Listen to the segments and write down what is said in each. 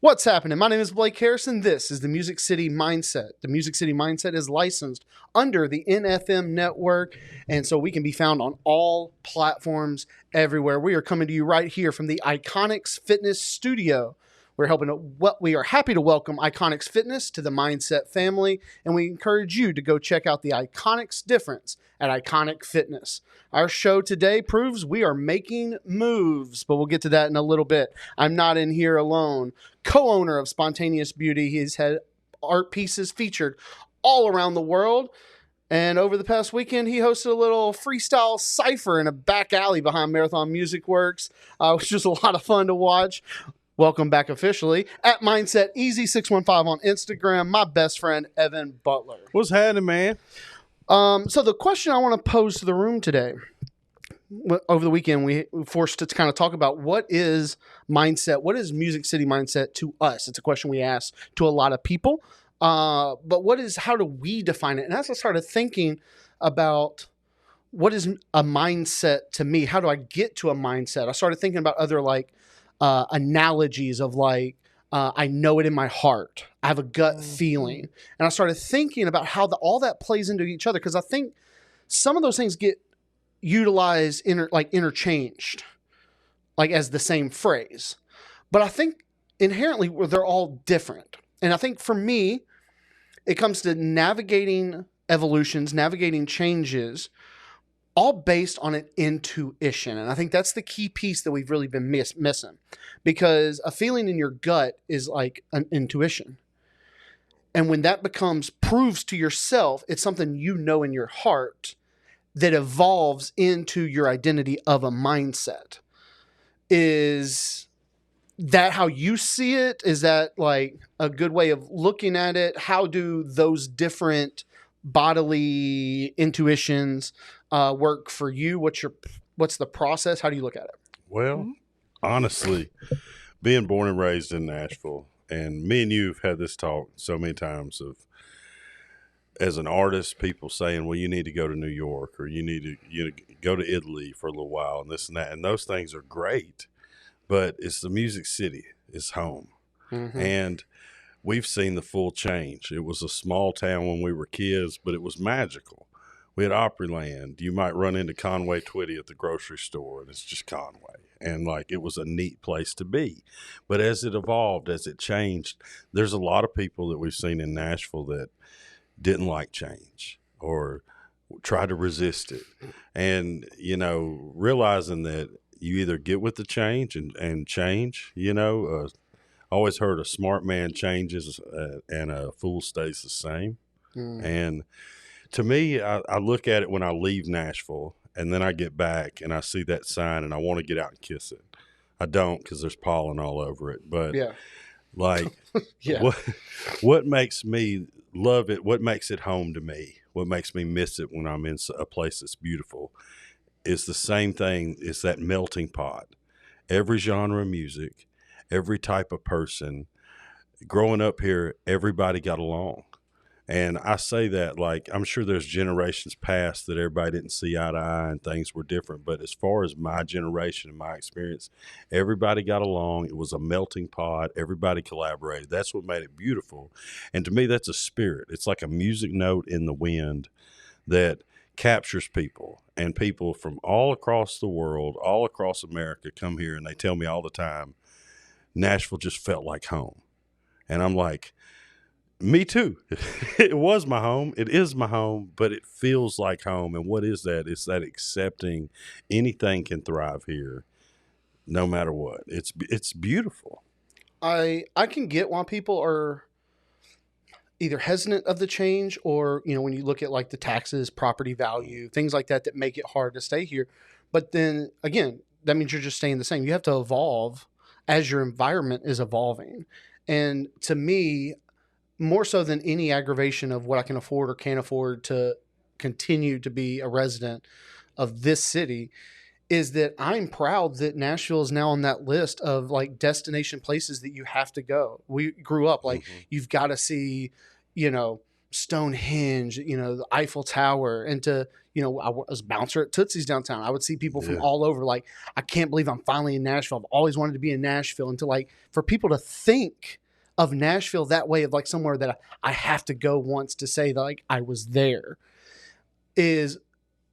What's happening? My name is Blake Harrison. This is the Music City Mindset. The Music City Mindset is licensed under the NFM network, and so we can be found on all platforms everywhere. We are coming to you right here from the Iconics Fitness Studio. We are happy to welcome Iconics Fitness to the Mindset family, and we encourage you to go check out the Iconics difference at Iconic Fitness. Our show today proves we are making moves, but we'll get to that in a little bit. I'm not in here alone. Co-owner of Spontaneous Beauty, he's had art pieces featured all around the world. And over the past weekend, he hosted a little freestyle cypher in a back alley behind Marathon Music Works, which was a lot of fun to watch. Welcome back officially at Mindset Easy 615 on Instagram, my best friend, Evan Butler. What's happening, man? So the question I want to pose to the room today, over the weekend, we were forced to kind of talk about what is mindset? What is Music City Mindset to us? It's a question we ask to a lot of people. But how do we define it? And as I started thinking about what is a mindset to me, how do I get to a mindset? I started thinking about other analogies of I know it in my heart. I have a gut feeling. And I started thinking about how all that plays into each other, because I think some of those things get utilized, interchanged, as the same phrase. But I think inherently they're all different. And I think for me, it comes to navigating evolutions, navigating changes, all based on an intuition. And I think that's the key piece that we've really been missing, because a feeling in your gut is like an intuition. And when that proves to yourself, it's something you know in your heart that evolves into your identity of a mindset. Is that how you see it? Is that a good way of looking at it? How do those different bodily intuitions work for you? What's the process? How do you look at it? Well, honestly, being born and raised in Nashville, and me and you have had this talk so many times of, as an artist, people saying, well, you need to go to New York, or you need to go to Italy for a little while, and this and that. And those things are great, but it's the Music City. It's home. Mm-hmm. And we've seen the full change. It was a small town when we were kids, but it was magical. We had Opryland. You might run into Conway Twitty at the grocery store, and it's just Conway. And it was a neat place to be. But as it evolved, as it changed, there's a lot of people that we've seen in Nashville that didn't like change or tried to resist it. And, realizing that you either get with the change and change, always heard a smart man changes and a fool stays the same. And to me, I look at it when I leave Nashville, and then I get back and I see that sign and I want to get out and kiss it. I don't, because there's pollen all over it. But yeah. Yeah. What makes me love it, what makes it home to me, what makes me miss it when I'm in a place that's beautiful, is the same thing. It's that melting pot. Every genre of music, every type of person. Growing up here, everybody got along. And I say that I'm sure there's generations past that everybody didn't see eye to eye and things were different. But as far as my generation and my experience, everybody got along. It was a melting pot. Everybody collaborated. That's what made it beautiful. And to me, that's a spirit. It's like a music note in the wind that captures people. And people from all across the world, all across America come here, and they tell me all the time, Nashville just felt like home. And I'm like, me too. It was my home. It is my home, but it feels like home. And what is that? It's that accepting anything can thrive here, no matter what. It's beautiful. I can get why people are either hesitant of the change, or, when you look at the taxes, property value, things like that make it hard to stay here. But then again, that means you're just staying the same. You have to evolve as your environment is evolving. And to me, more so than any aggravation of what I can afford or can't afford to continue to be a resident of this city, is that I'm proud that Nashville is now on that list of destination places that you have to go. We grew up you've got to see, Stonehenge, the Eiffel Tower, and to, I was a bouncer at Tootsie's downtown. I would see people from Yeah. all over, like, I can't believe I'm finally in Nashville. I've always wanted to be in Nashville. And to, like, for people to think of Nashville that way, of like somewhere that I have to go once to say that, like, I was there, is,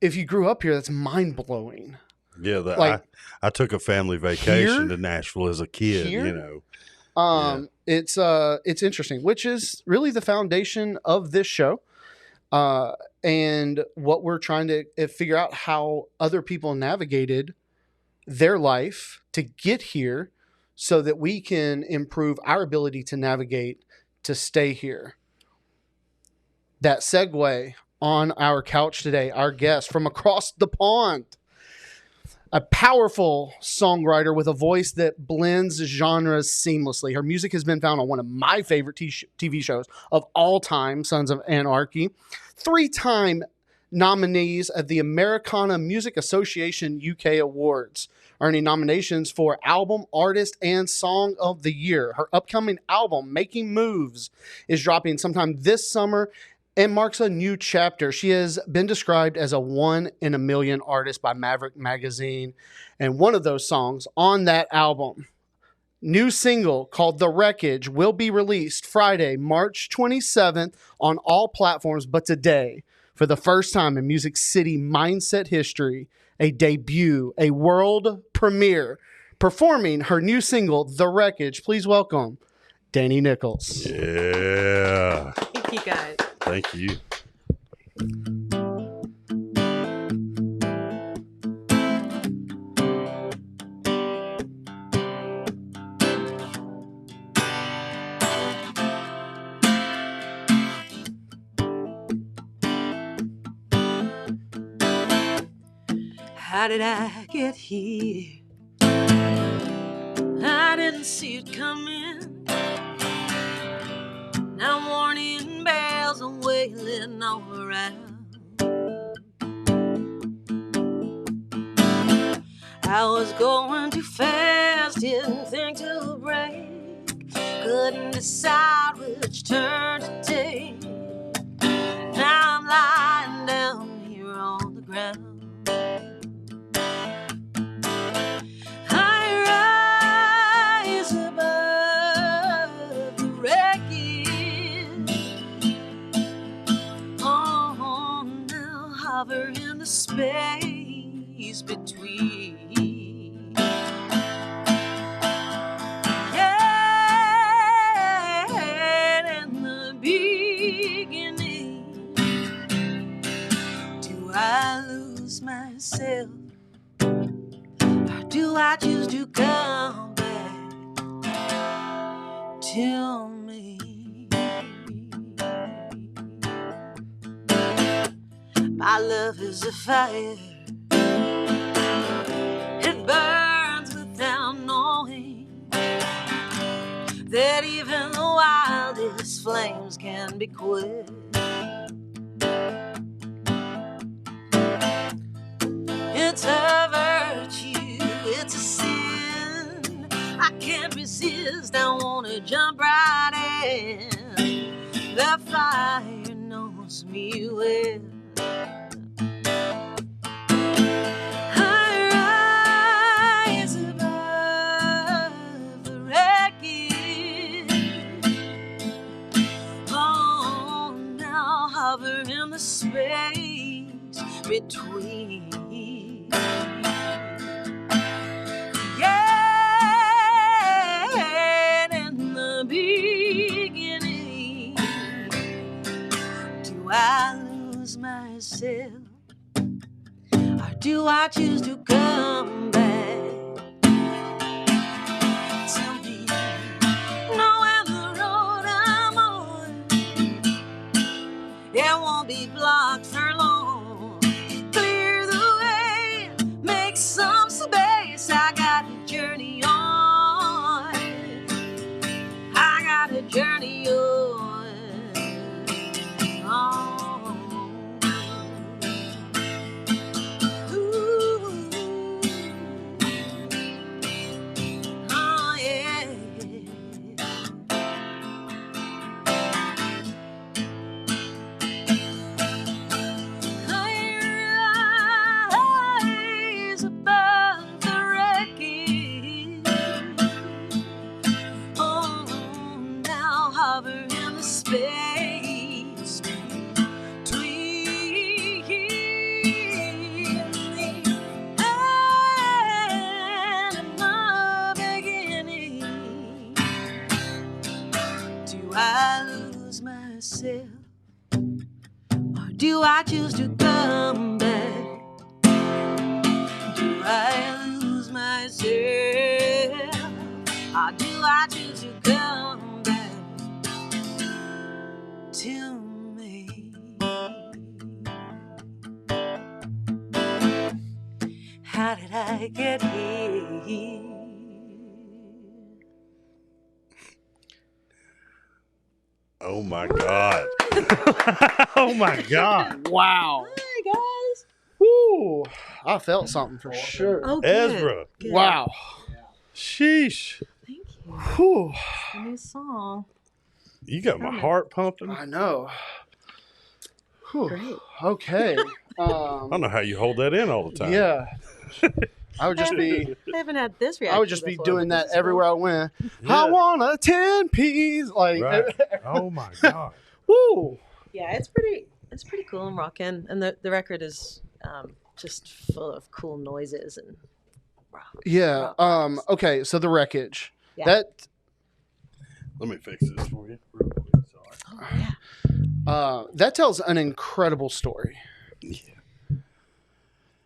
if you grew up here, that's mind blowing. Yeah, Like, I took a family vacation here- to Nashville as a kid. here? Yeah. It's interesting, which is really the foundation of this show. And what we're trying to figure out, how other people navigated their life to get here so that we can improve our ability to navigate to stay here. That segue on our couch today, our guest from across the pond, a powerful songwriter with a voice that blends genres seamlessly. Her music has been found on one of my favorite TV shows of all time, Sons of Anarchy. 3-time nominees of the Americana Music Association UK Awards, earning nominations for Album, Artist, and Song of the Year. Her upcoming album, Making Moves, is dropping sometime this summer and marks a new chapter. She has been described as a 1 in a million artist by Maverick Magazine. And one of those songs on that album, new single called The Wreckage, will be released Friday, March 27th on all platforms. But today, for the first time in Music City Mindset history, a debut, a world premiere, performing her new single, The Wreckage. Please welcome Danni Nicholls. Yeah. Thank you, guys. Thank you. How did I get here? I didn't see it coming. Now warning bells are wailing all around. I was going too fast, didn't think to break. Couldn't decide which turn to take. Now I'm lying down here on the ground. In the space between, yeah, in the beginning, do I lose myself, or do I choose to come back to me? My love is a fire. It burns without knowing that even the wildest flames can be quenched. It's a virtue, it's a sin. I can't resist, I wanna jump right in. The fire knows me well. In the space between, yeah, in the beginning, do I lose myself, or do I choose to come back to me? Knowing the road I'm on, it won't be blocked for long. Clear the way, make some space. I got a journey on. I got a journey on. Ooh. Oh, yeah. do I choose to come back? Do I lose myself? Or do I choose to come back to me? How did I get here? Oh my God. Oh my God. Wow. Hi, guys. Woo. I felt something for sure. Oh, good. Ezra. Good. Wow. Sheesh. Thank you. Whew. A new song. You got my heart pumping. I know. Whew. Great. Okay. I don't know how you hold that in all the time. Yeah. I would just be. I haven't had this reaction. I would just be before, doing but that this is everywhere I went. Yeah. I want a 10-piece. Like, Right. Oh my God. woo. cool. Yeah, it's pretty cool and rocking, and the record is just full of cool noises and rock. Yeah. rock vibes. Okay. So the Wreckage. Yeah. That. Let me fix this for you real quick. Sorry. Oh, yeah. That tells an incredible story. Yeah.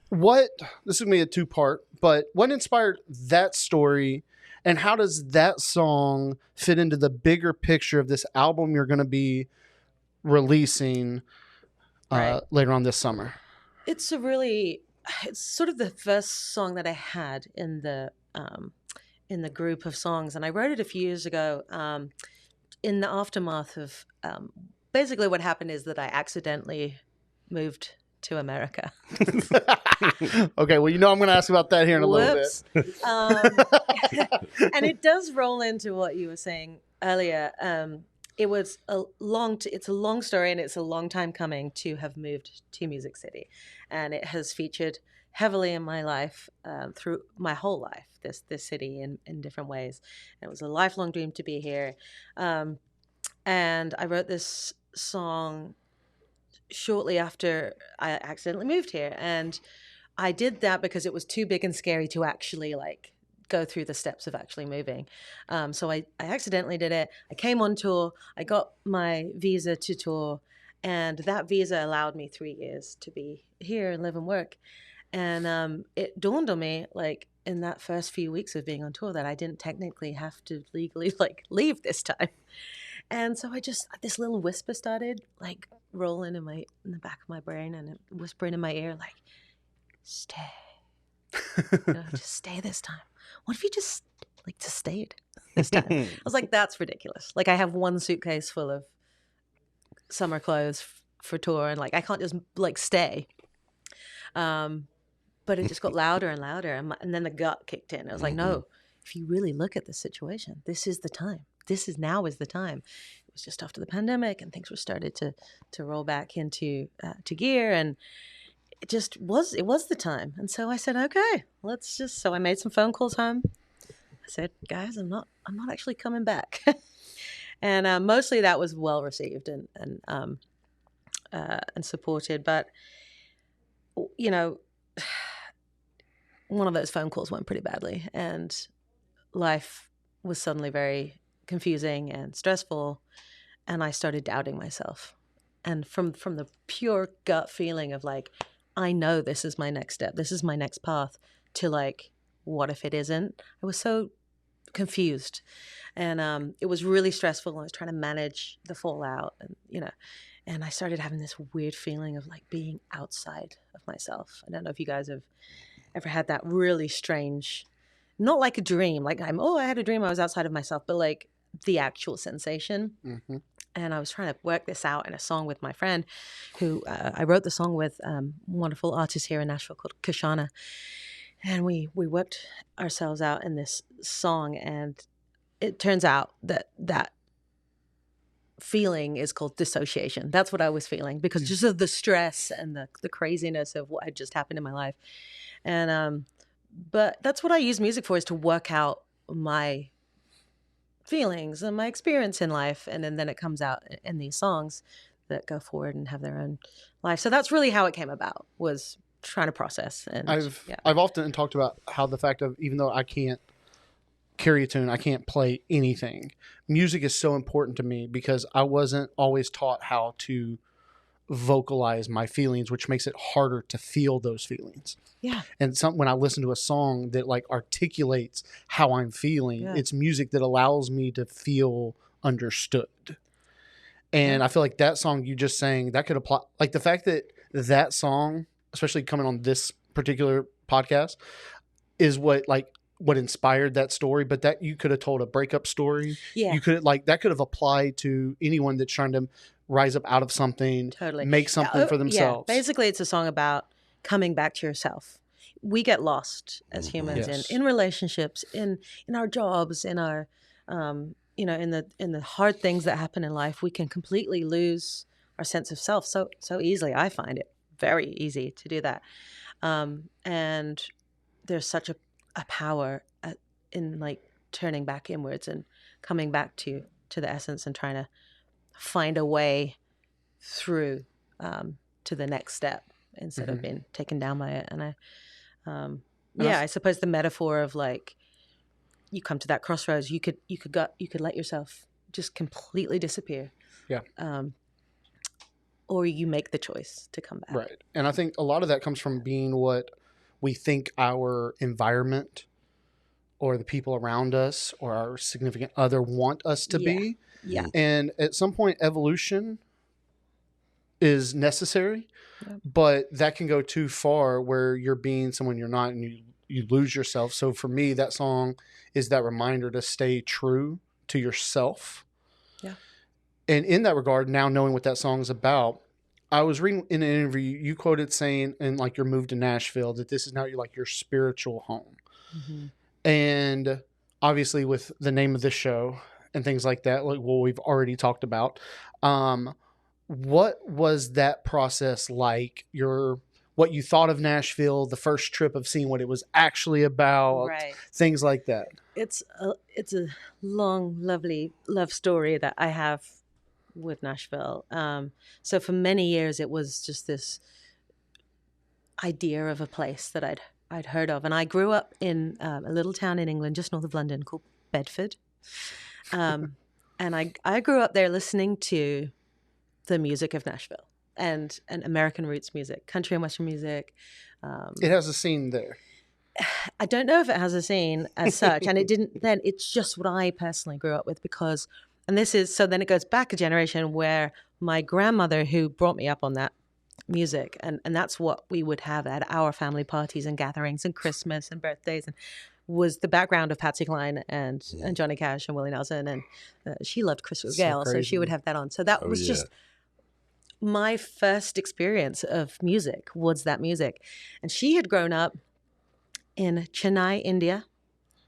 This is gonna be a two-part, but what inspired that story, and how does that song fit into the bigger picture of this album you're going to be releasing Right. later on this summer? It's sort of the first song that I had in the group of songs, and I wrote it a few years ago in the aftermath of basically what happened is that I accidentally moved to America. Okay, well, I'm going to ask about that here in a little bit. Whoops. And it does roll into what you were saying earlier. It's a long story, and it's a long time coming to have moved to Music City, and it has featured heavily in my life through my whole life. This city in different ways. And it was a lifelong dream to be here, and I wrote this song shortly after I accidentally moved here, and I did that because it was too big and scary to actually go through the steps of actually moving. So I accidentally did it. I came on tour. I got my visa to tour, and that visa allowed me 3 years to be here and live and work. And it dawned on me, in that first few weeks of being on tour, that I didn't technically have to legally leave this time. And so this little whisper started rolling in the back of my brain, and whispering in my ear, stay. Just stay this time. What if you just stayed this time? I was like, that's ridiculous. I have one suitcase full of summer clothes for tour, and I can't just stay. But it just got louder and louder, and then the gut kicked in. I was like, no, if you really look at the situation, this is the time. Now is the time. It was just after the pandemic, and things were started to roll back into to gear, and it was the time. And so I said, okay, so I made some phone calls home. I said, guys, I'm not actually coming back. And mostly that was well received and supported. But one of those phone calls went pretty badly, and life was suddenly very confusing and stressful, and I started doubting myself. And from the pure gut feeling of I know this is my next step, this is my next path, to what if it isn't? I was so confused, and it was really stressful. I was trying to manage the fallout, and I started having this weird feeling of being outside of myself. I don't know if you guys have ever had that really strange, not like a dream, I had a dream I was outside of myself, but the actual sensation. Mm-hmm. And I was trying to work this out in a song with my friend who I wrote the song with, wonderful artist here in Nashville called Kashana. And we worked ourselves out in this song, and it turns out that feeling is called dissociation. That's what I was feeling, because just of the stress and the craziness of what had just happened in my life. And but that's what I use music for, is to work out my feelings and my experience in life, and then it comes out in these songs that go forward and have their own life. So that's really how it came about, was trying to process. And I've often talked about how the fact of, even though I can't carry a tune, I can't play anything, music is so important to me, because I wasn't always taught how to vocalize my feelings, which makes it harder to feel those feelings. Yeah. And when I listen to a song that like articulates how I'm feeling, it's music that allows me to feel understood. And I feel like that song you just sang, that could apply. Like the fact that that song, especially coming on this particular podcast, is what inspired that story. But that you could have told a breakup story. Yeah. You could that could have applied to anyone that's trying to rise up out of something, make something for themselves. Yeah. Basically, it's a song about coming back to yourself. We get lost as humans in relationships, in our jobs, in our in the hard things that happen in life. We can completely lose our sense of self so easily. I find it very easy to do that, and there's such a power in like turning back inwards and coming back to the essence and trying to find a way through to the next step instead of being taken down by it. And I suppose the metaphor of like you come to that crossroads, you could let yourself just completely disappear, or you make the choice to come back. Right. And I think a lot of that comes from being what we think our environment or the people around us or our significant other want us to be. Yeah. And at some point, evolution is necessary, but that can go too far where you're being someone you're not and you lose yourself. So for me, that song is that reminder to stay true to yourself. Yeah. And in that regard, now knowing what that song is about, I was reading in an interview, you quoted saying in like your move to Nashville that this is now your spiritual home. Mm-hmm. And obviously with the name of the show and things like that, like what we've already talked about, what was that process like? What you thought of Nashville, the first trip of seeing what it was actually about, things like that. It's a long, lovely love story that I have with Nashville. So for many years, it was just this idea of a place that I'd heard of. And I grew up in a little town in England, just north of London, called Bedford. And I grew up there listening to the music of Nashville and American roots music, country and Western music. It has a scene there. I don't know if it has a scene as such, and it didn't then. It's just what I personally grew up with because, and this is, so then it goes back a generation where my grandmother, who brought me up on that music, and that's what we would have at our family parties and gatherings and Christmas and birthdays, and was the background of Patsy Cline and Johnny Cash and Willie Nelson, and she loved Crystal Gale, so she would have that on. So that was just my first experience of music was that music. And she had grown up in Chennai, India,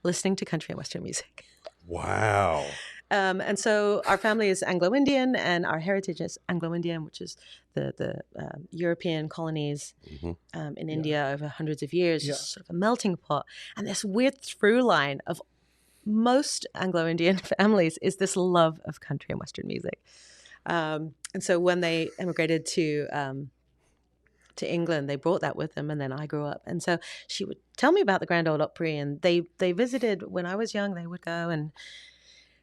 listening to country and Western music. Wow. And so our family is Anglo-Indian, and our heritage is Anglo-Indian, which is the European colonies in India over hundreds of years, just sort of a melting pot. And this weird through line of most Anglo-Indian families is this love of country and Western music. And so when they emigrated to England, they brought that with them, and then I grew up. And so she would tell me about the Grand Ole Opry, and they visited when I was young. They would go, and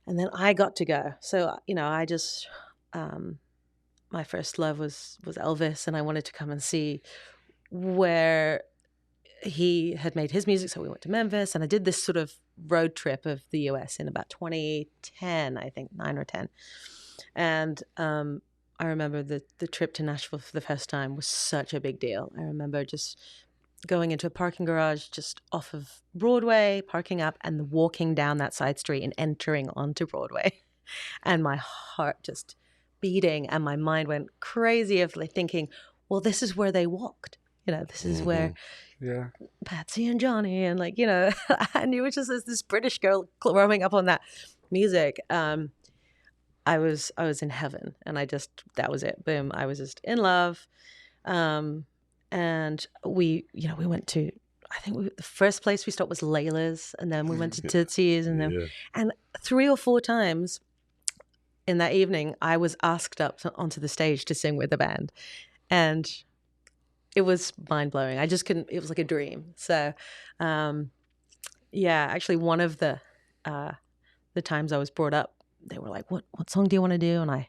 then I got to go. So I just my first love was Elvis, and I wanted to come and see where he had made his music. So we went to Memphis, and I did this sort of road trip of the U.S. in about 2010, I think 9 or 10. And I remember the trip to Nashville for the first time was such a big deal. I remember just going into a parking garage just off of Broadway, parking up, and walking down that side street and entering onto Broadway. And my heart just beating, and my mind went crazy of like thinking, well, this is where they walked. This is where Patsy and Johnny and and it was just this British girl growing up on that music. I was in heaven, and that was it. Boom. I was just in love. And we went to, I think the first place we stopped was Layla's, and then we went to Tootsie's, and then, and 3 or 4 times in that evening, I was asked up onto the stage to sing with the band, and it was mind blowing. I just couldn't, it was like a dream. So, actually one of the times I was brought up they were like, what song do you want to do? And I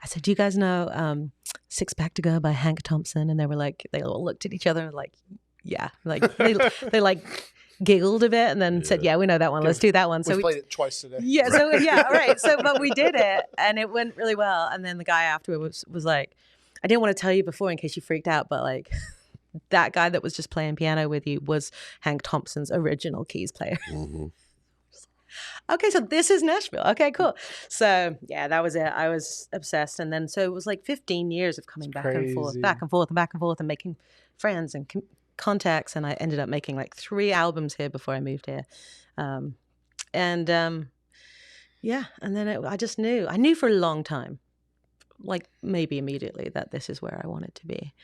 said, do you guys know Six Pack to Go by Hank Thompson? And they were like, they all looked at each other like, yeah, like they like giggled a bit and then said, yeah, we know that one. Let's do that one. So we played it twice today. Yeah. Right. So yeah, right. So, but we did it and it went really well. And then the guy afterwards was like, I didn't want to tell you before in case you freaked out, but like that guy that was just playing piano with you was Hank Thompson's original keys player. Mm-hmm. Okay, so this is Nashville. Okay, cool. So yeah, that was it. I was obsessed, and then so it was like 15 years of coming back and forth, and making friends and contacts, and I ended up making like 3 albums here before I moved here, yeah, and then I just knew. I knew for a long time, like maybe immediately, that this is where I wanted to be.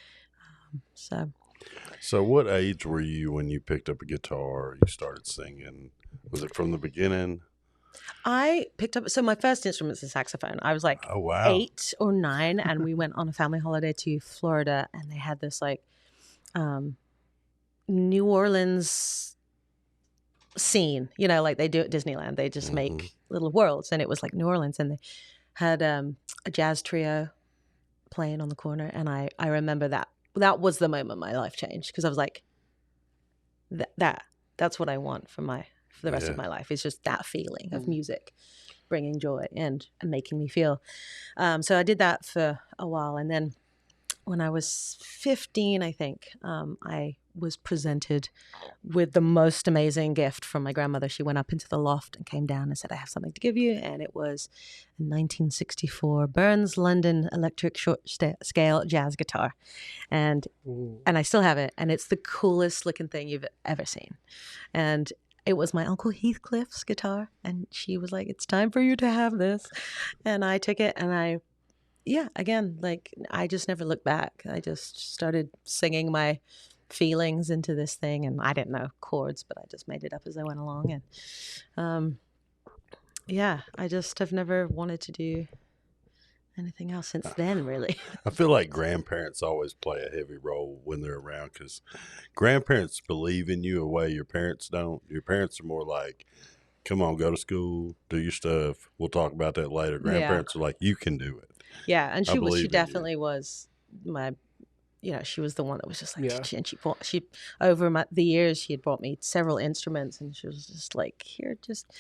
So what age were you when you picked up a guitar? You started singing. Was it from the beginning? I picked up, so my first instrument is the saxophone. I was like 8 or 9, and we went on a family holiday to Florida, and they had this like New Orleans scene, you know, like they do at Disneyland. They just make little worlds, and it was like New Orleans, and they had a jazz trio playing on the corner, and I remember that was the moment my life changed, because I was like, that's what I want for the rest of my life. It's just that feeling of music bringing joy and making me feel. So I did that for a while. And then when I was 15, I think, I was presented with the most amazing gift from my grandmother. She went up into the loft and came down and said, I have something to give you. And it was a 1964 Burns London electric short scale jazz guitar. And I still have it. And it's the coolest looking thing you've ever seen. And it was my Uncle Heathcliff's guitar. And she was like, it's time for you to have this. And I took it, and I just never looked back. I just started singing my feelings into this thing, and I didn't know chords, but I just made it up as I went along. And I just have never wanted to do anything else since then, really. I feel like grandparents always play a heavy role when they're around, because grandparents believe in you a way your parents don't. Your parents are more like, come on, go to school, do your stuff, we'll talk about that later. Grandparents are like, you can do it. Yeah, and she definitely was my, she was the one that was just like, and she over the years, she had brought me several instruments, and she was just like, here, just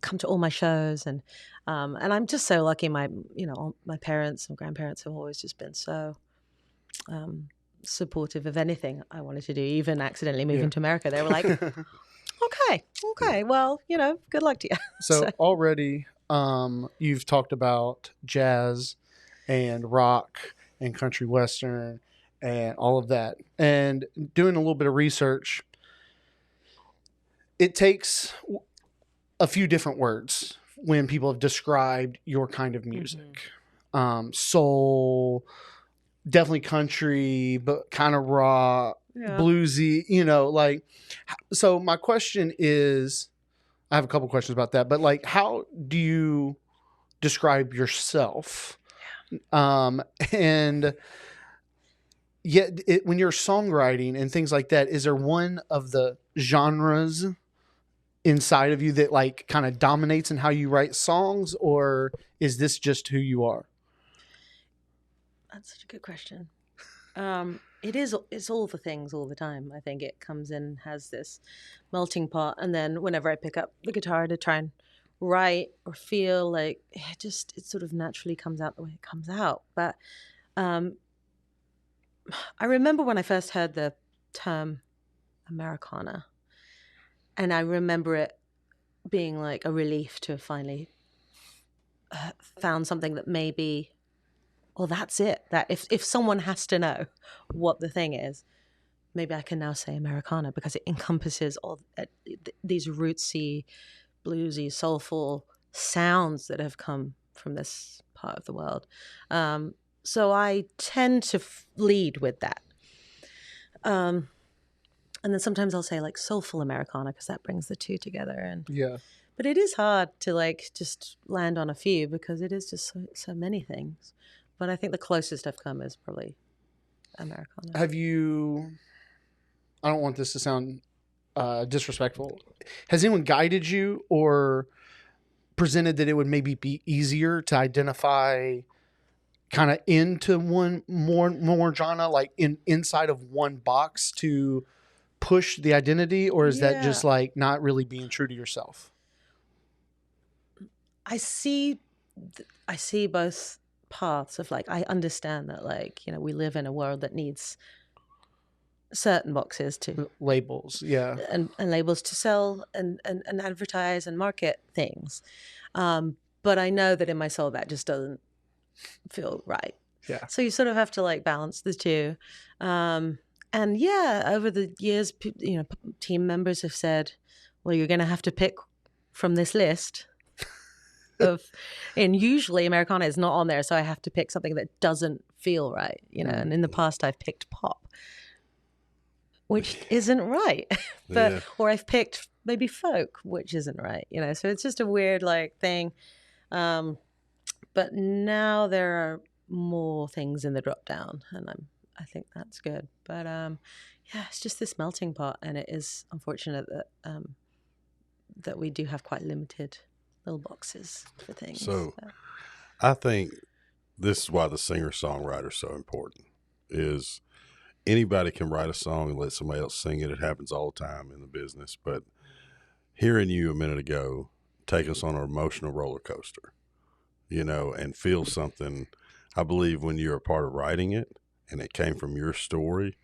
come to all my shows. And I'm just so lucky. My parents and grandparents have always just been so supportive of anything I wanted to do, even accidentally moving to America. They were like, okay, well, good luck to you. So already you've talked about jazz and rock and country western and all of that. And doing a little bit of research, it takes a few different words when people have described your kind of music. Soul, definitely country, but kind of rock, bluesy, so my question is, I have a couple questions about that, but like, how do you describe yourself? And yet when you're songwriting and things like that, is there one of the genres inside of you that like kind of dominates in how you write songs, or is this just who you are? That's such a good question. It's all the things all the time. I think it comes in, has this melting pot, and then whenever I pick up the guitar to try and write or feel, like it sort of naturally comes out the way it comes out. But I remember when I first heard the term Americana, and I remember it being like a relief to have finally found something that maybe, well, that's it. That if someone has to know what the thing is, maybe I can now say Americana, because it encompasses all these rootsy, bluesy, soulful sounds that have come from this part of the world. So I tend to lead with that. And then sometimes I'll say like soulful Americana, because that brings the two together. But it is hard to like just land on a few, because it is just so many things. But I think the closest I've come is probably Americana. I don't want this to sound disrespectful. Has anyone guided you or presented that it would maybe be easier to identify kind of into one more genre, like inside of one box to push the identity, or is that just like not really being true to yourself? I see both paths of like, I understand that, like, you know, we live in a world that needs certain boxes to Labels, yeah, and labels to sell and advertise and market things. But I know that in my soul that just doesn't feel right. Yeah. So you sort of have to like balance the two. And yeah, over the years, you know, team members have said, well, you're going to have to pick from this list of, and usually Americana is not on there. So I have to pick something that doesn't feel right, you know, and in the past I've picked pop, which isn't right. But, or I've picked maybe folk, which isn't right, you know, so it's just a weird like thing. But now there are more things in the drop down, and I think that's good. But yeah, it's just this melting pot, and it is unfortunate that that we do have quite limited little boxes for things. So I think this is why the singer-songwriter is so important. Is anybody can write a song and let somebody else sing it. It happens all the time in the business. But hearing you a minute ago take us on an emotional roller coaster, you know, and feel something, I believe when you're a part of writing it and it came from your story.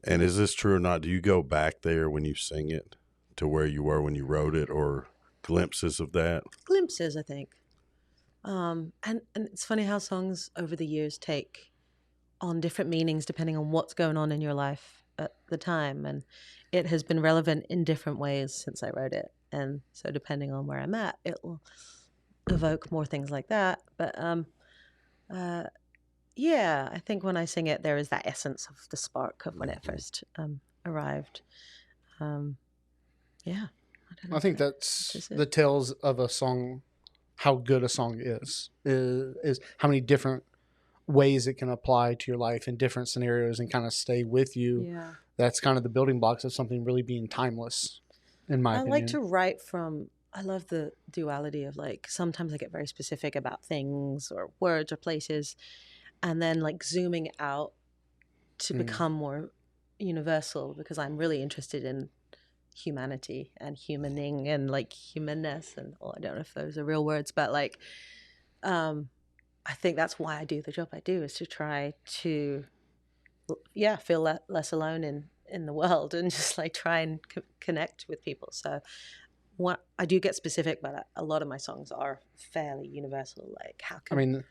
And is this true or not? Do you go back there when you sing it to where you were when you wrote it, or glimpses of that? Glimpses, I think. And it's funny how songs over the years take on different meanings depending on what's going on in your life at the time. And it has been relevant in different ways since I wrote it. And so depending on where I'm at, it will evoke more things like that. But yeah, I think when I sing it, there is that essence of the spark of when it first arrived. Yeah. I think that's the tells of a song, how good a song is how many different ways it can apply to your life in different scenarios and kind of stay with you. Yeah. That's kind of the building blocks of something really being timeless, in my opinion. I like to write from, I love the duality of like, sometimes I get very specific about things or words or places, and then like zooming out to become more universal, because I'm really interested in humanity and humaning and like humanness, and I don't know if those are real words, but like I think that's why I do the job I do, is to try to feel less alone in the world, and just like try and connect with people. So what I do get specific, but a lot of my songs are fairly universal. Like how can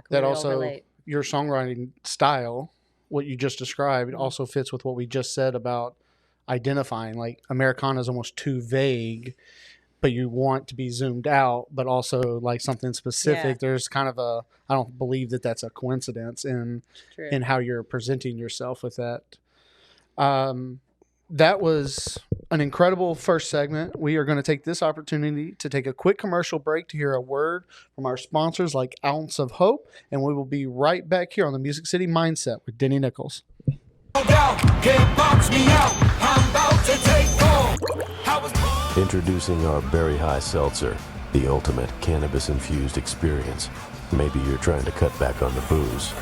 that we also all relate? Your songwriting style, what you just described, also fits with what we just said about identifying. Like Americana is almost too vague, but you want to be zoomed out, but also like something specific. Yeah. There's kind of I don't believe that that's a coincidence in how you're presenting yourself with that. That was an incredible first segment. We are going to take this opportunity to take a quick commercial break to hear a word from our sponsors like Ounce of Hope, and we will be right back here on the Music City Mindset with Danni Nicholls. Introducing our Berry High Seltzer, the ultimate cannabis-infused experience. Maybe you're trying to cut back on the booze,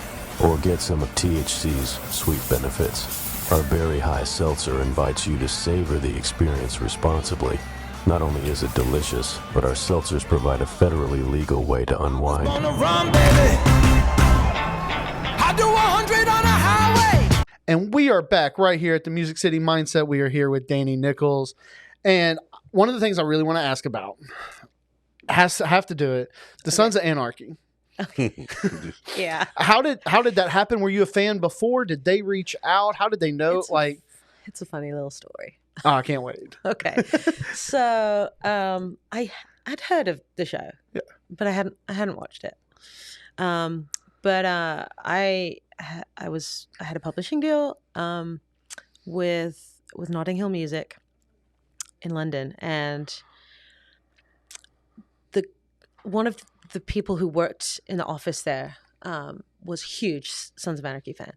or get some of THC's sweet benefits. Our Berry High Seltzer invites you to savor the experience responsibly. Not only is it delicious, but our seltzers provide a federally legal way to unwind. And we are back right here at the Music City Mindset. We are here with Danni Nicholls. And one of the things I really want to ask about, have to do it, the Sons of Anarchy. Yeah. How did that happen? Were you a fan before? Did they reach out? How did they know? It's a funny little story. Oh, I can't wait. Okay. So I'd heard of the show, but I hadn't watched it. But I had a publishing deal with Notting Hill Music in London, and one of the people who worked in the office there was a huge Sons of Anarchy fan,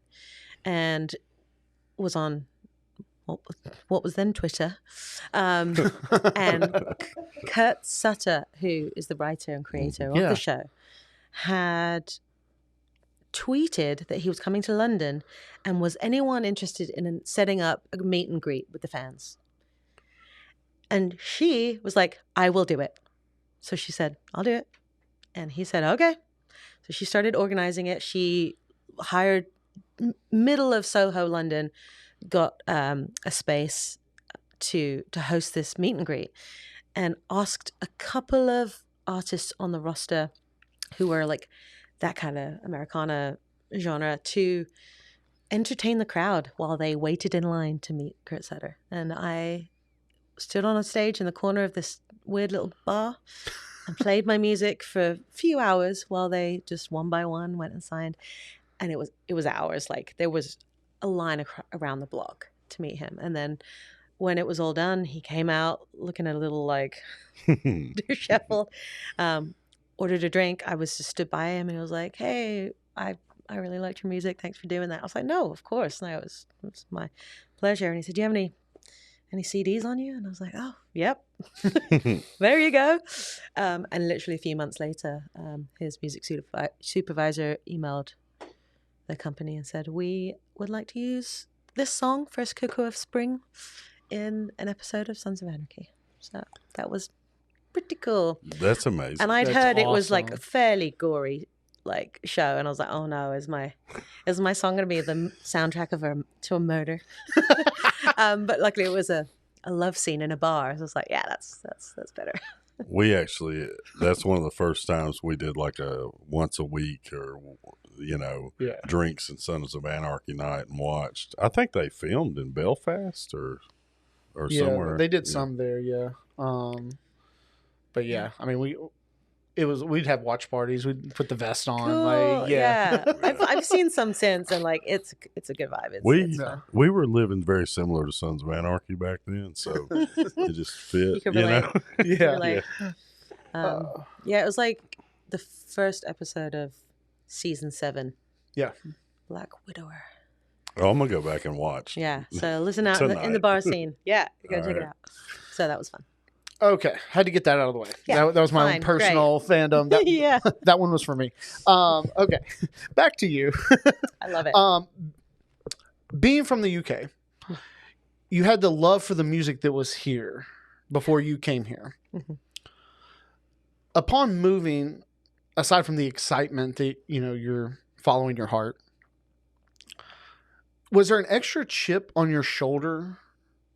and was on what was then Twitter, and Kurt Sutter, who is the writer and creator of the show, had tweeted that he was coming to London and was anyone interested in setting up a meet and greet with the fans. And she was like, I will do it. So she said, I'll do it. And he said, okay. So she started organizing it. She hired middle of Soho, London, got a space to host this meet and greet, and asked a couple of artists on the roster who were like that kind of Americana genre to entertain the crowd while they waited in line to meet Kurt Sutter. And I stood on a stage in the corner of this weird little bar and played my music for a few hours while they just one by one went and signed. And it was hours. Like there was a line around the block to meet him. And then when it was all done, he came out looking a little like disheveled, ordered a drink. I was just stood by him and he was like, hey, I really liked your music. Thanks for doing that. I was like, no, of course. No, it was my pleasure. And he said, do you have any CDs on you? And I was like, oh, yep. There you go. And literally a few months later, his music supervisor emailed the company and said, we would like to use this song, First Cuckoo of Spring, in an episode of Sons of Anarchy. So that was pretty cool. That's amazing. And I'd That's heard it was awesome. like a fairly gory like show, and I was like, oh no, is my song going to be the soundtrack to a murder? But luckily it was a love scene in a bar. So I was like, yeah, that's better. We actually, that's one of the first times we did like a once a week or, drinks and Sons of Anarchy night and watched. I think they filmed in Belfast or somewhere. They did some there, yeah. But yeah, I mean, we'd have watch parties. We'd put the vest on. Cool. Like, yeah. I've seen some since, and like it's a good vibe. We were living very similar to Sons of Anarchy back then, so it just fit. You could relate. Yeah. Yeah, it was like the first episode of season 7. Yeah. Black Widower. Oh, I'm gonna go back and watch. Yeah, so listen out in the bar scene. Yeah, go check it out. So that was fun. Okay, had to get that out of the way. Yeah, that was my own personal fandom. That, yeah, that one was for me. Okay, back to you. I love it. Being from the UK, you had the love for the music that was here before you came here. Mm-hmm. Upon moving, aside from the excitement that you're following your heart, was there an extra chip on your shoulder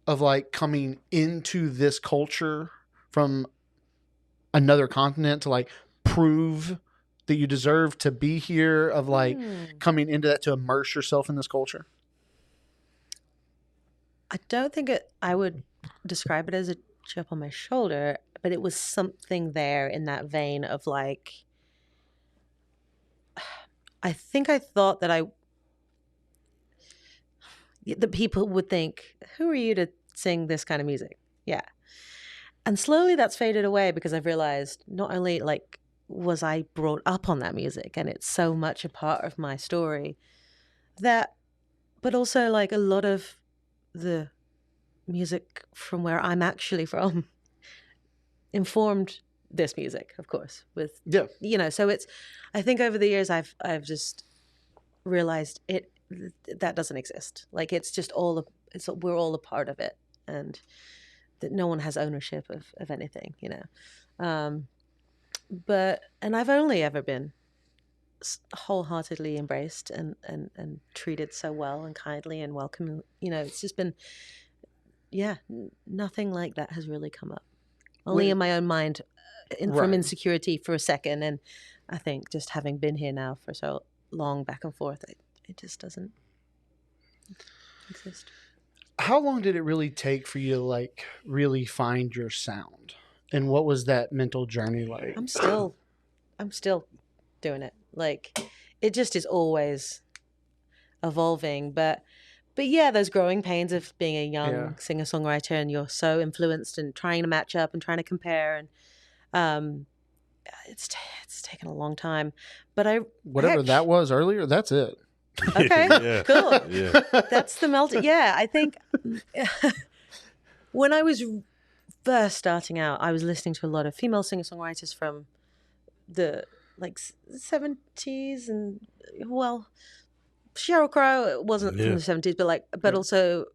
of like coming into this culture from another continent to like prove that you deserve to be here, of like coming into that to immerse yourself in this culture? I don't think I would describe it as a chip on my shoulder, but it was something there in that vein of like, I think I thought that the people would think, who are you to sing this kind of music? Yeah. And slowly that's faded away because I've realized not only like was I brought up on that music and it's so much a part of my story, but also like a lot of the music from where I'm actually from informed this music, of course, with, so it's, I think over the years I've just realized that doesn't exist. Like it's just we're all a part of it, and that no one has ownership of anything, and I've only ever been wholeheartedly embraced and treated so well and kindly and welcome. It's just been, nothing like that has really come up. Only in my own mind, from insecurity for a second, and I think just having been here now for so long, back and forth, it just doesn't exist. How long did it really take for you to like really find your sound? And what was that mental journey like? I'm still doing it. Like it just is always evolving, but yeah, those growing pains of being a young singer-songwriter, and you're so influenced and trying to match up and trying to compare, and it's taken a long time. But that was earlier, that's it. Okay, Yeah. cool. Yeah. That's the melting. Yeah, I think when I was first starting out, I was listening to a lot of female singer-songwriters from the like 70s, and well, Sheryl Crow wasn't from Yeah. the 70s, but also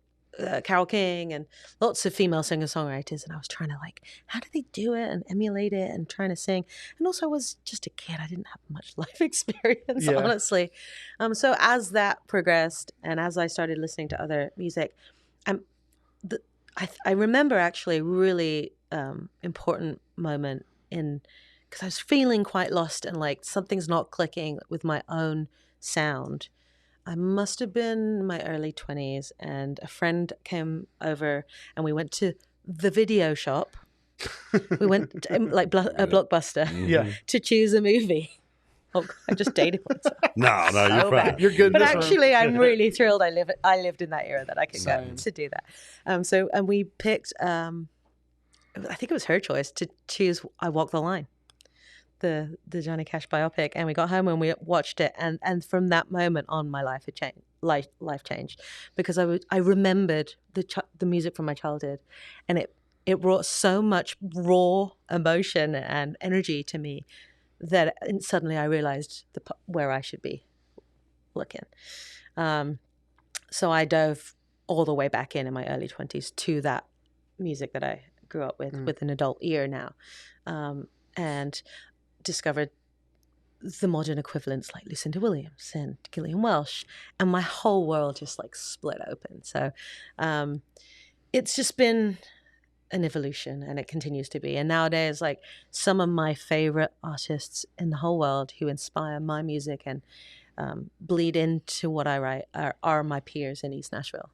Carole King and lots of female singer-songwriters. And I was trying to how do they do it and emulate it and trying to sing. And also I was just a kid. I didn't have much life experience, Yeah. honestly. So as that progressed and as I started listening to other music, I remember actually a really important moment because I was feeling quite lost and like something's not clicking with my own sound. I must have been in my early 20s, and a friend came over and we went to the video shop. We went to, a Blockbuster Yeah. to choose a movie. Oh, I just dated myself. No, you're So fine. bad. You're good. But in this room. actually, I'm really thrilled I lived in that era that I could Same. get to do that. And we picked, I think it was her choice to choose I Walk the Line, the Johnny Cash biopic. And we got home and we watched it. And from that moment on, my life had changed. Life changed because I remembered the music from my childhood, and it brought so much raw emotion and energy to me that suddenly I realized where I should be looking. So I dove all the way back in my early 20s to that music that I grew up with an adult ear now, and discovered the modern equivalents like Lucinda Williams and Gillian Welsh, and my whole world just split open. So it's just been an evolution, and it continues to be. And nowadays, some of my favorite artists in the whole world who inspire my music and bleed into what I write are my peers in East Nashville.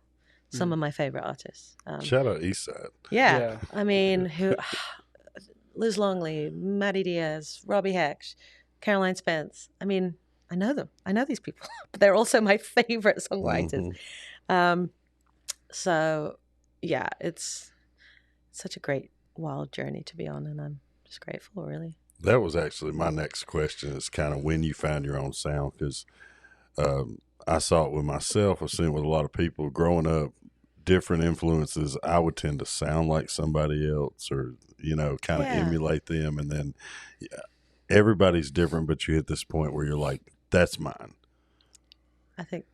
Some of my favorite artists. Shout out Eastside. Yeah. I mean, Liz Longley, Maddie Diaz, Robbie Hecht, Caroline Spence. I mean, I know them. I know these people, but they're also my favorite songwriters. So, yeah, it's such a great, wild journey to be on, and I'm just grateful, really. That was actually my next question, is kind of when you found your own sound, because I saw it with myself. I've seen it with a lot of people growing up, different influences. I would tend to sound like somebody else or, kind of emulate them. And then everybody's different, but you hit this point where you're like, that's mine. I think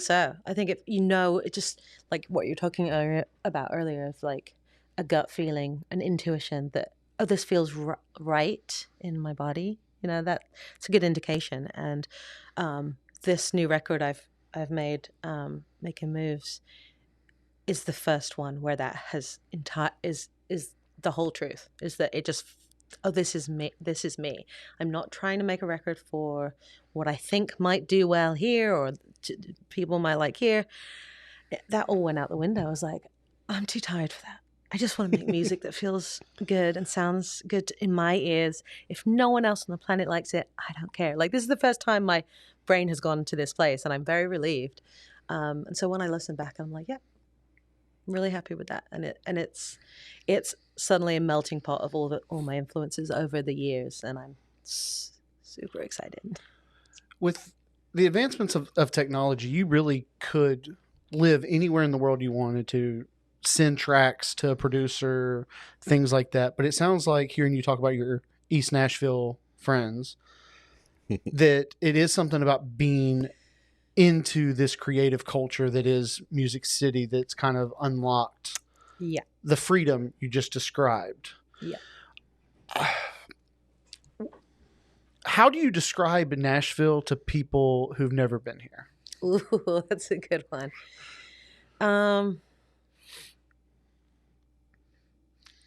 so. I think if it just like what you're talking about earlier, of a gut feeling, an intuition that, oh, this feels right in my body. That's a good indication. And this new record I've made, Making Moves, is the first one where that has is the whole truth. Is that it just, oh, this is me. This is me. I'm not trying to make a record for what I think might do well here or people might like here. That all went out the window. I was like, I'm too tired for that. I just want to make music that feels good and sounds good in my ears. If no one else on the planet likes it, I don't care. This is the first time my brain has gone to this place, and I'm very relieved. And so when I listen back, I'm like, yeah, I'm really happy with that. And it's suddenly a melting pot of all my influences over the years, and I'm super excited. With the advancements of technology, you really could live anywhere in the world you wanted to, send tracks to a producer, things like that. But it sounds like, hearing you talk about your East Nashville friends, that it is something about being into this creative culture that is Music City that's kind of unlocked the freedom you just described. Yeah. How do you describe Nashville to people who've never been here? Ooh, that's a good one.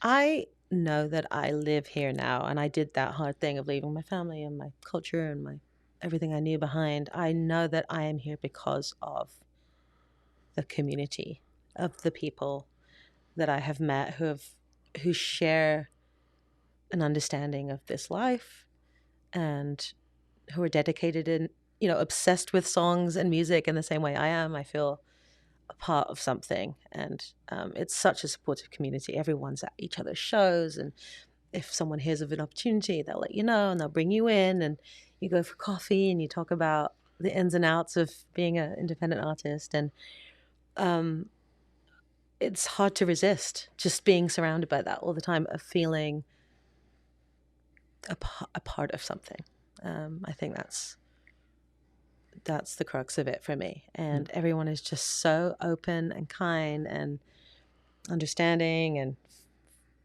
I know that I live here now, and I did that hard thing of leaving my family and my culture and everything I knew behind. I know that I am here because of the community, of the people that I have met who share an understanding of this life and who are dedicated and, obsessed with songs and music in the same way I am. I feel a part of something, and it's such a supportive community. Everyone's at each other's shows, and if someone hears of an opportunity, they'll let you know, and they'll bring you in, and you go for coffee and you talk about the ins and outs of being an independent artist, and it's hard to resist just being surrounded by that all the time, of feeling a part of something. I think that's the crux of it for me. And everyone is just so open and kind and understanding and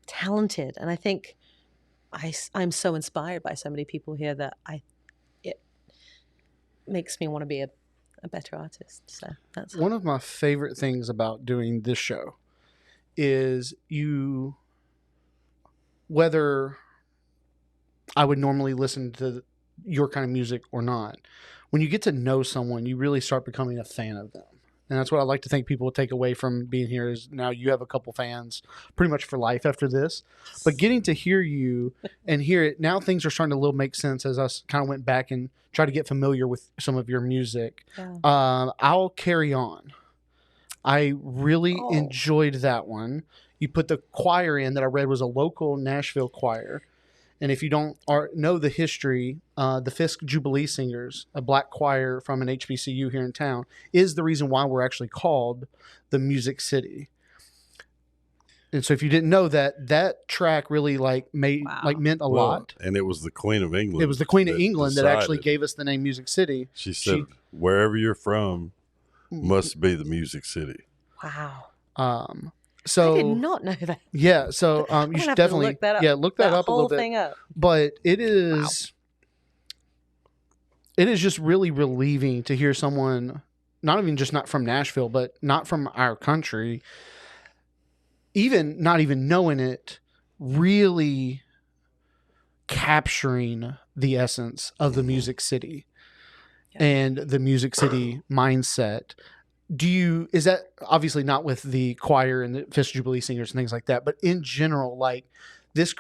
talented. And I think I'm so inspired by so many people here that it makes me want to be a better artist. So that's one of my favorite things about doing this show is whether I would normally listen to your kind of music or not, when you get to know someone, you really start becoming a fan of them. And that's what I like to think people will take away from being here is now you have a couple fans pretty much for life after this. But getting to hear you and hear it, now things are starting to make sense as I kind of went back and tried to get familiar with some of your music. Yeah. I'll Carry On. I really enjoyed that one. You put the choir in that I read was a local Nashville choir. And if you don't know the history, the Fisk Jubilee Singers, a black choir from an HBCU here in town, is the reason why we're actually called the Music City. And so if you didn't know that track really meant a lot. And it was the Queen of England. It was the Queen of England that actually gave us the name Music City. She said, wherever you're from must be the Music City. Wow. So I did not know that. Yeah, so you should definitely look that up. Look that up a little bit. Thing up. But it is just really relieving to hear someone not from Nashville, but not from our country, even not even knowing it, really capturing the essence of the Music City and the Music City mindset. Is that obviously not with the choir and the Fisk Jubilee Singers and things like that, but in general, like this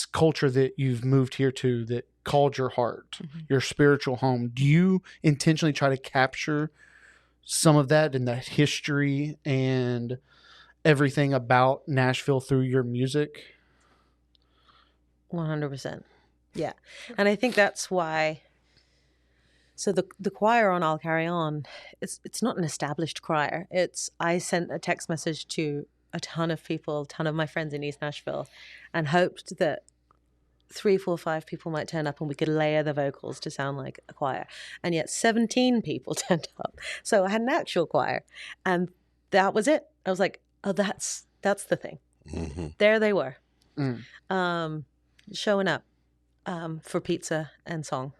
culture that you've moved here to that called your heart, your spiritual home, do you intentionally try to capture some of that in the history and everything about Nashville through your music? 100%. Yeah. And I think that's why. So the choir on I'll Carry On, it's not an established choir. I sent a text message to a ton of people, a ton of my friends in East Nashville, and hoped that 3, 4, 5 people might turn up and we could layer the vocals to sound like a choir. And yet 17 people turned up. So I had an actual choir, and that was it. I was like, oh, that's the thing. Mm-hmm. There they were, showing up for pizza and song.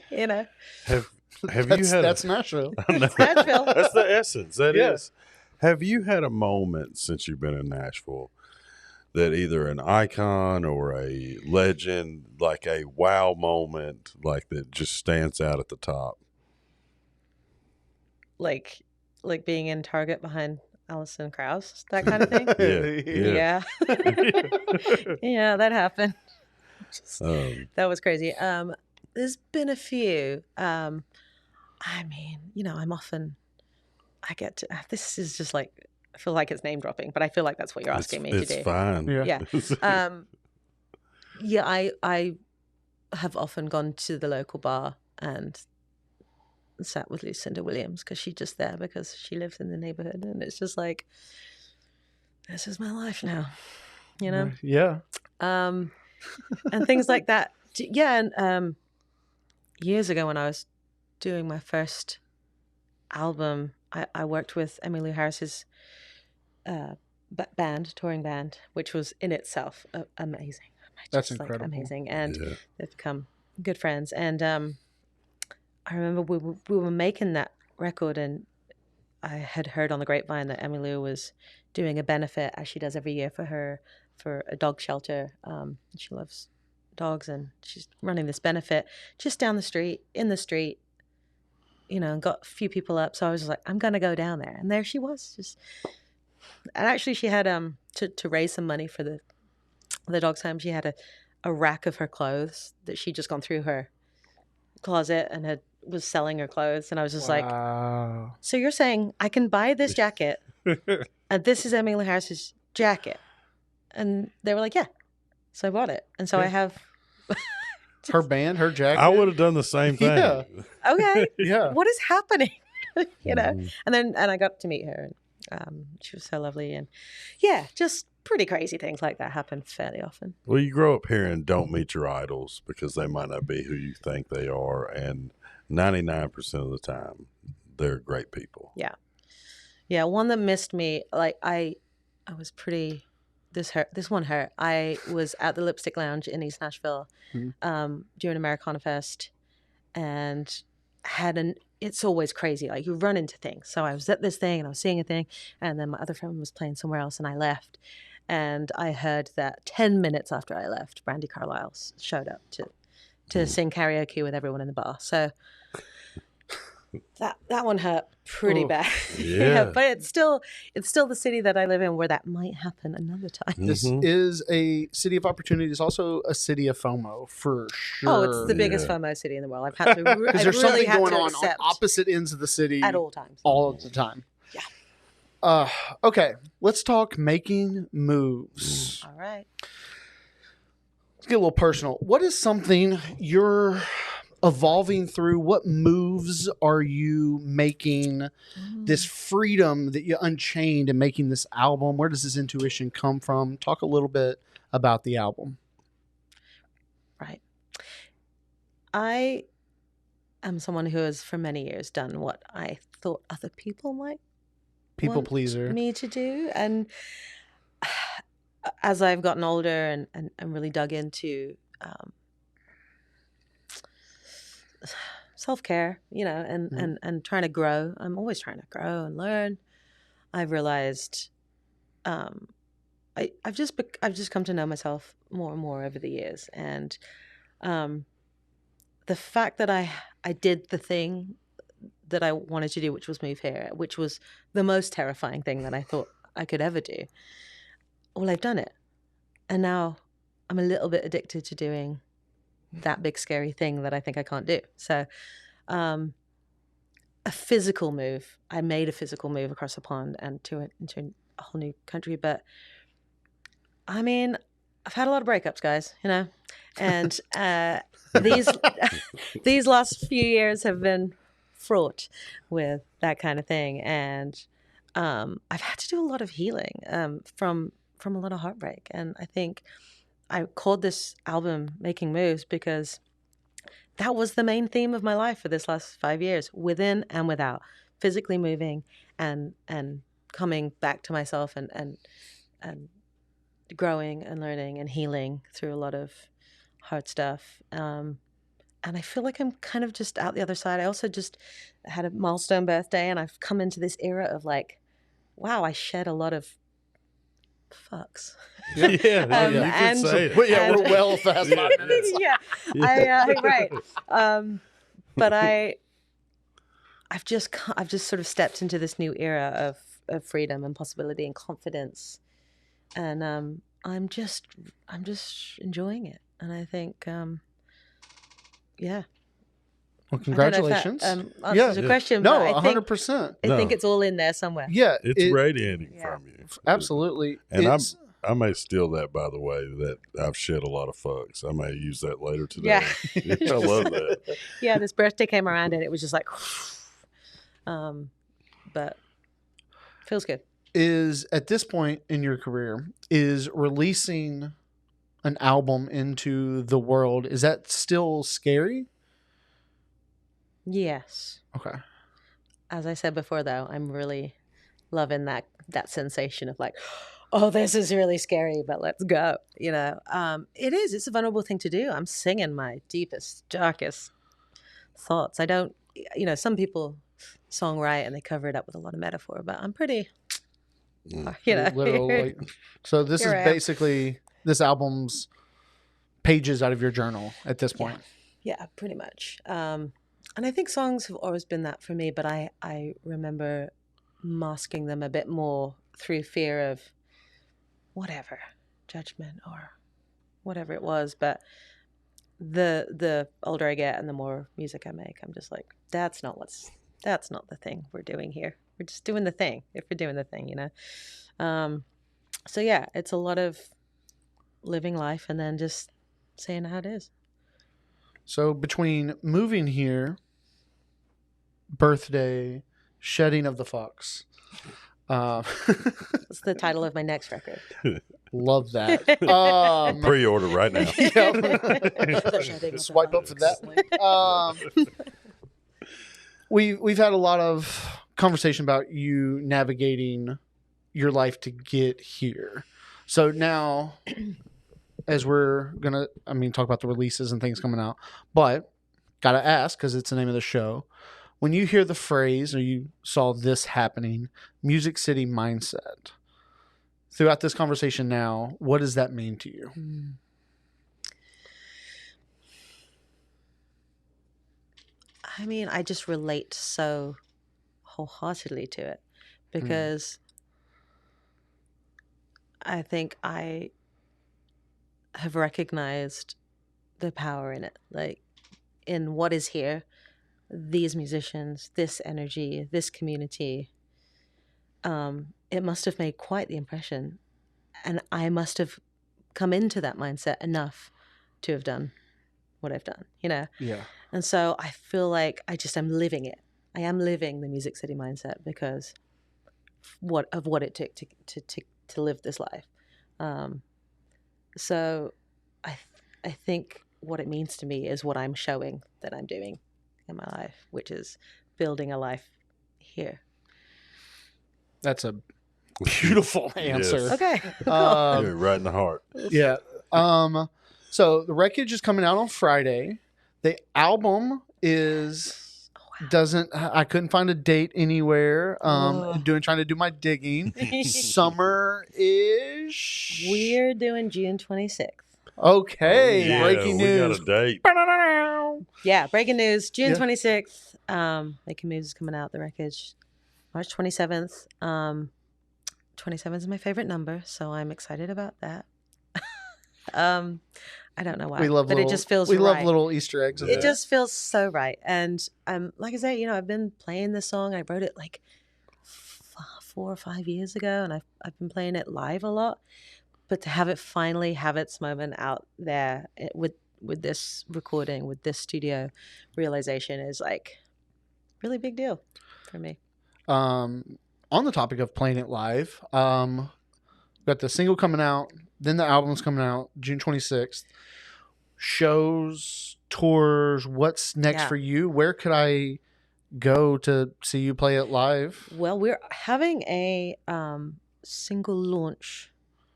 You know, have you had that's Nashville. It's Nashville. That's the essence. That is. Have you had a moment since you've been in Nashville that either an icon or a legend, like a wow moment, like that just stands out at the top? Like being in Target behind Alison Krauss, that kind of thing. Yeah. Yeah, that happened. That was crazy. There's been a few. I mean, I get to, this is just like, I feel like it's name dropping, but I feel like that's what you're asking me to do. It's fine. Yeah. I have often gone to the local bar and sat with Lucinda Williams because she's just there because she lives in the neighborhood. And it's just like, this is my life now, you know? Yeah. And things like that. Yeah. And, years ago when I was doing my first album, I worked with Emmylou Harris's touring band, which was in itself amazing. That's incredible. Amazing. And they've become good friends. And I remember we were making that record, and I had heard on the grapevine that Emmylou was doing a benefit, as she does every year, for a dog shelter. She loves dogs, and she's running this benefit just down the street, in the street, and got a few people up. So I was just like, I'm gonna go down there, and there she was. And actually, she had to raise some money for the dog's home. She had a rack of her clothes that she'd just gone through her closet and was selling her clothes. And I was just like, so you're saying I can buy this jacket, and this is Emmylou Harris's jacket? And they were like, yeah. So I bought it. And so I have her band, her jacket. I would have done the same thing. Yeah. Okay, Yeah. what is happening? You know, Mhm. and I got to meet her, and she was so lovely, and yeah, just pretty crazy things like that happen fairly often. Well, you grow up hearing "Don't meet your idols" because they might not be who you think they are, and 99% of the time, they're great people. Yeah, one that missed me, like I was pretty. This one hurt. I was at the Lipstick Lounge in East Nashville during Americana Fest, and it's always crazy. Like you run into things. So I was at this thing and I was seeing a thing, and then my other friend was playing somewhere else, and I left, and I heard that 10 minutes after I left, Brandy Carlisle showed up to sing karaoke with everyone in the bar. So that one hurt pretty bad. Yeah. But it's still the city that I live in where that might happen another time. This is a city of opportunity. It's also a city of FOMO for sure. Oh, it's the biggest Yeah. FOMO city in the world. I've had to because there's really something had going to on accept opposite ends of the city at all times. all of the time. Yeah. Okay, let's talk making moves. All right. Let's get a little personal. What is something you're evolving through? What moves are you making? This freedom that you unchained in making this album, where does this intuition come from? Talk a little bit about the album. Right. I am someone who has for many years done what I thought other people might People want pleaser. me to do. And as I've gotten older and really dug into self-care, you know, and trying to grow, I'm always trying to grow and learn. I've realized I've just come to know myself more and more over the years. And the fact that I did the thing that I wanted to do, which was move here, which was the most terrifying thing that I thought I could ever do. Well, I've done it. And now I'm a little bit addicted to doing that big scary thing that I think I can't do. So a physical move. I made a physical move across the pond and into a whole new country. But I mean, I've had a lot of breakups, guys, you know, and these last few years have been fraught with that kind of thing. And I've had to do a lot of healing from a lot of heartbreak. And I think I called this album Making Moves because that was the main theme of my life for this last 5 years, within and without, physically moving and coming back to myself and growing and learning and healing through a lot of hard stuff. And I feel like I'm kind of just out the other side. I also just had a milestone birthday, and I've come into this era of like, wow, I shed a lot of fucks. Yeah, you can and- say it. But yeah, And- we're well past 5 minutes. Yeah, right. But I've just sort of stepped into this new era of freedom and possibility and confidence, and I'm just enjoying it. And I think, yeah. Well, I don't know if that, congratulations. answers your question. No, but I think 100%. I think it's all in there somewhere. Yeah, It's radiating Yeah. from you. absolutely. And It's- I may steal that, by the way, that I've shed a lot of fucks. I may use that later today. Yeah. I love that. Yeah, this birthday came around and it was just like, but feels good. is at this point in your career, is releasing an album into the world, is that still scary? Yes. Okay. As I said before, though, I'm really loving that sensation of like, oh, this is really scary, but let's go. You know, it is. It's a vulnerable thing to do. I'm singing my deepest, darkest thoughts. I don't, you know, some people songwrite and they cover it up with a lot of metaphor, but I'm pretty, you know. Literal, like, so this is Here I am. basically this album's pages out of your journal at this point. Yeah, pretty much. And I think songs have always been that for me, but I remember masking them a bit more through fear of whatever, judgment or whatever it was. But the older I get and the more music I make, I'm just like, that's not the thing we're doing here. We're just doing the thing if we're doing the thing, you know? So yeah, it's a lot of living life and then just saying how it is. So between moving here, birthday, shedding of the fox. That's the title of my next record. Love that. Pre-order right now. Swipe up for that link. We've had a lot of conversation about you navigating your life to get here. So now, as we're gonna, talk about the releases and things coming out, but gotta ask because it's the name of the show. When you hear the phrase or you saw this happening, Music City Mindset, throughout this conversation now, what does that mean to you? I just relate so wholeheartedly to it because I think I have recognized the power in it, like in what is here, these musicians, this energy, this community. It must have made quite the impression, and I must have come into that mindset enough to have done what I've done, Yeah. And so I feel like I just am living it. I am living the Music City mindset because what it took to live this life. So I think what it means to me is what I'm showing that I'm doing in my life, which is building a life here. That's a beautiful answer. Yes. Okay. You're right in the heart. Yeah. So the Wreckage is coming out on Friday. The album is I couldn't find a date anywhere. Trying to do my digging. Summer-ish. We're doing June 26th. Okay. Yeah, Breaking news. We got a date. Yeah, breaking news. June 26th. Making Moves is coming out, the Wreckage. March 27th. 27 is my favorite number, so I'm excited about that. I don't know why, but it just feels right. We love little Easter eggs. It just feels so right. And like I say, I've been playing this song. I wrote it like 4 or 5 years ago, and I've been playing it live a lot. But to have it finally have its moment out there with this recording, with this studio realization is like really big deal for me. On the topic of playing it live, got the single coming out, then the album's coming out June 26th. Shows, tours, what's next for you? Where could I go to see you play it live? Well, we're having a single launch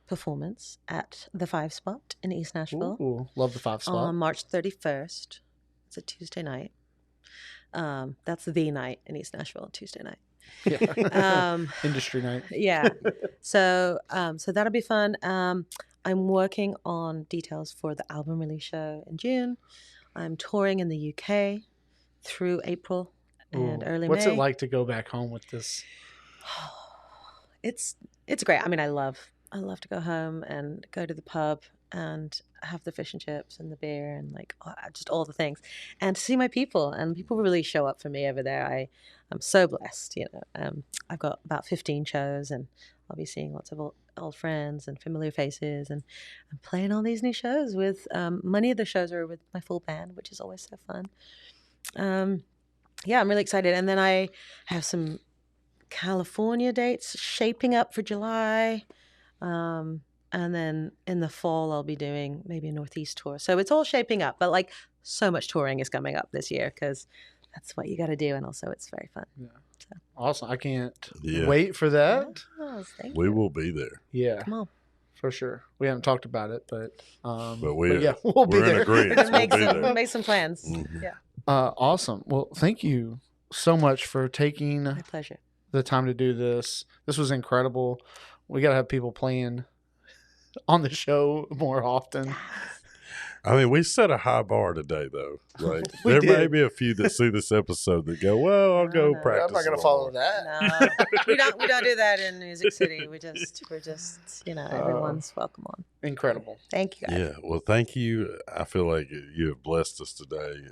performance at the 5 Spot in East Nashville. Ooh, love the 5 Spot. On March 31st. It's a Tuesday night. That's the night in East Nashville, Tuesday night. Yeah. Industry night. Yeah. So that'll be fun. I'm working on details for the album release show in June. I'm touring in the UK through April and early May. What's it like to go back home with this? It's great. I love to go home and go to the pub and have the fish and chips and the beer and just all the things, and to see my people, and people really show up for me over there. I'm so blessed. I've got about 15 shows, and I'll be seeing lots of old friends and familiar faces, and I'm playing all these new shows with many of the shows are with my full band, which is always so fun. I'm really excited. And then I have some California dates shaping up for July. And then in the fall, I'll be doing maybe a Northeast tour. So it's all shaping up, but so much touring is coming up this year because that's what you got to do. And also it's very fun. Yeah. So. Awesome. I can't wait for that. We will be there. Yeah. Come on. For sure. We haven't talked about it, but we'll be we're there. in agreement. We'll make some plans. Mm-hmm. Yeah. Awesome. Well, thank you so much for taking My pleasure. the time to do this. This was incredible. We got to have people playing on the show more often. We set a high bar today, though. There may be a few that see this episode that go, "Well, I'll go practice." I'm not going to follow that. No, we don't do that in Music City. We're just everyone's welcome on. Incredible. Thank you guys. Yeah, well, thank you. I feel like you have blessed us today.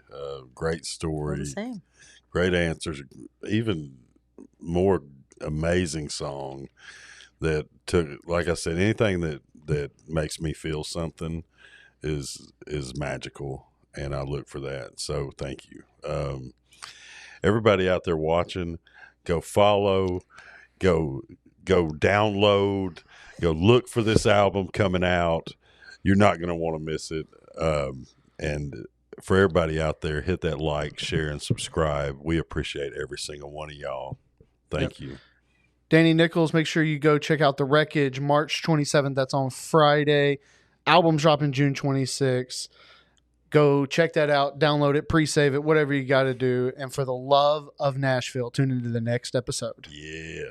Great story, The same. great answers, even more amazing song that took. Like I said, anything that makes me feel something is magical, and I look for that. So thank you. Everybody out there watching, go follow, go download, go look for this album coming out. You're not going to want to miss it. And for everybody out there, hit that like, share, and subscribe. We appreciate every single one of y'all. Thank you. Danni Nicholls, make sure you go check out The Wreckage, March 27th. That's on Friday. Album's dropping June 26th. Go check that out, download it, pre-save it, whatever you got to do. And for the love of Nashville, tune into the next episode. Yeah.